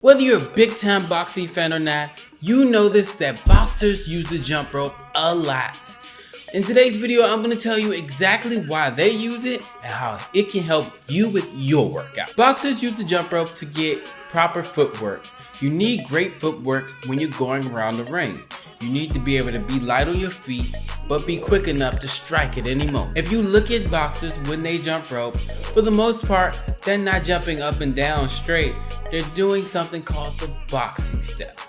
Whether you're a big time boxing fan or not, you notice that boxers use the jump rope a lot. In today's video, I'm going to tell you exactly why they use it and how it can help you with your workout. Boxers use the jump rope to get proper footwork. You need great footwork when you're going around the ring. You need to be able to be light on your feet, but be quick enough to strike at any moment. If you look at boxers when they jump rope, for the most part, they're not jumping up and down straight. They're doing something called the boxing step.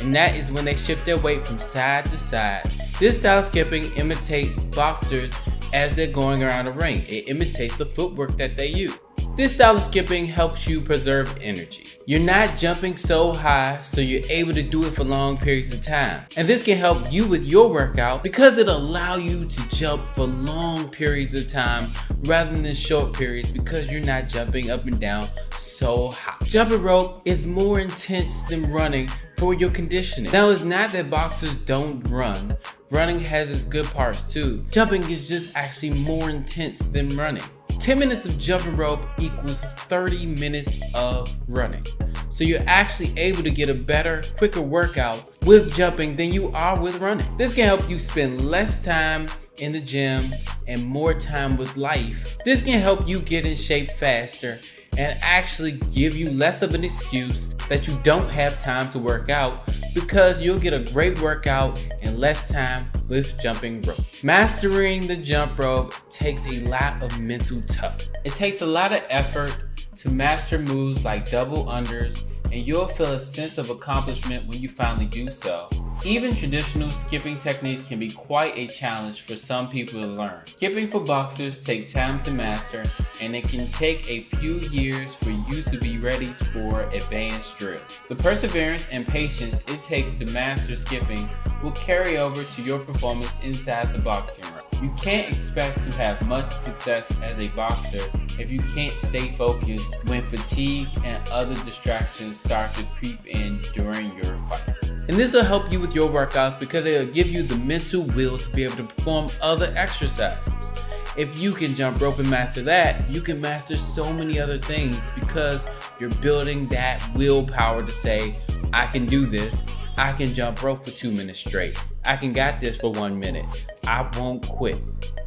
And that is when they shift their weight from side to side. This style of skipping imitates boxers as they're going around the ring. It imitates the footwork that they use. This style of skipping helps you preserve energy. You're not jumping so high, so you're able to do it for long periods of time. And this can help you with your workout because it'll allow you to jump for long periods of time rather than short periods because you're not jumping up and down so high. Jumping rope is more intense than running for your conditioning. Now, it's not that boxers don't run. Running has its good parts too. Jumping is just actually more intense than running. 10 minutes of jumping rope equals 30 minutes of running. So you're actually able to get a better, quicker workout with jumping than you are with running. This can help you spend less time in the gym and more time with life. This can help you get in shape faster and actually give you less of an excuse that you don't have time to work out because you'll get a great workout in less time with jumping rope. Mastering the jump rope takes a lot of mental toughness. It takes a lot of effort to master moves like double unders, and you'll feel a sense of accomplishment when you finally do so. Even traditional skipping techniques can be quite a challenge for some people to learn. Skipping for boxers takes time to master, and it can take a few years for you to be ready for advanced drill. The perseverance and patience it takes to master skipping will carry over to your performance inside the boxing ring. You can't expect to have much success as a boxer if you can't stay focused when fatigue and other distractions start to creep in during your fight. And this will help you with your workouts because it'll give you the mental will to be able to perform other exercises. If you can jump rope and master that, you can master so many other things because you're building that willpower to say, I can do this. I can jump rope for 2 minutes straight. I can got this for 1 minute. I won't quit.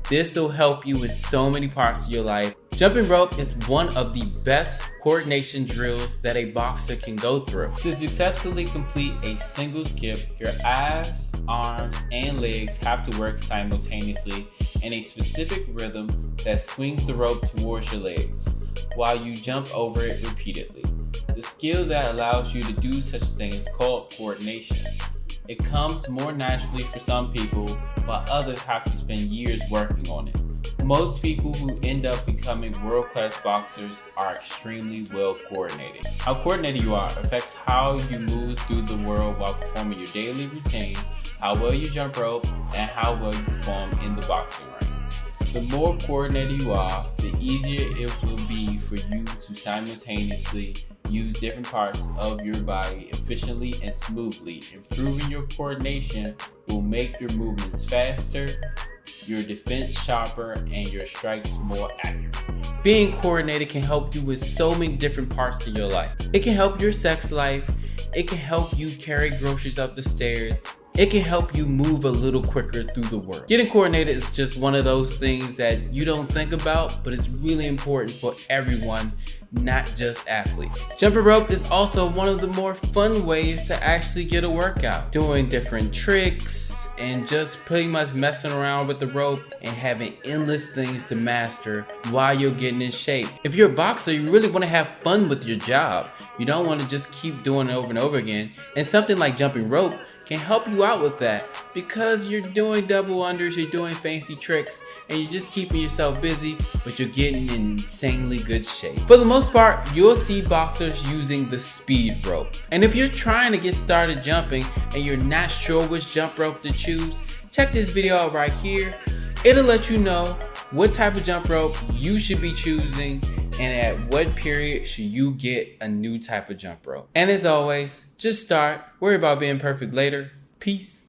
This will help you in so many parts of your life. Jumping rope is one of the best coordination drills that a boxer can go through. To successfully complete a single skip, your eyes, arms, and legs have to work simultaneously in a specific rhythm that swings the rope towards your legs while you jump over it repeatedly. The skill that allows you to do such a thing is called coordination. It comes more naturally for some people, while others have to spend years working on it. Most people who end up becoming world-class boxers are extremely well coordinated. How coordinated you are affects how you move through the world while performing your daily routine, how well you jump rope, and how well you perform in the boxing ring. The more coordinated you are, the easier it will be for you to simultaneously use different parts of your body efficiently and smoothly. Improving your coordination will make your movements faster, your defense sharper, and your strikes more accurate. Being coordinated can help you with so many different parts of your life. It can help your sex life. It can help you carry groceries up the stairs. It can help you move a little quicker through the world. Getting coordinated is just one of those things that you don't think about, but it's really important for everyone, not just athletes. Jumping rope is also one of the more fun ways to actually get a workout. Doing different tricks and just pretty much messing around with the rope and having endless things to master while you're getting in shape. If you're a boxer, you really want to have fun with your job. You don't want to just keep doing it over and over again. And something like jumping rope can help you out with that because you're doing double unders, you're doing fancy tricks, and you're just keeping yourself busy, but you're getting in insanely good shape. For the most part, you'll see boxers using the speed rope. And if you're trying to get started jumping and you're not sure which jump rope to choose, check this video out right here. It'll let you know what type of jump rope you should be choosing and at what period should you get a new type of jump rope. And as always, just start. Worry about being perfect later. Peace.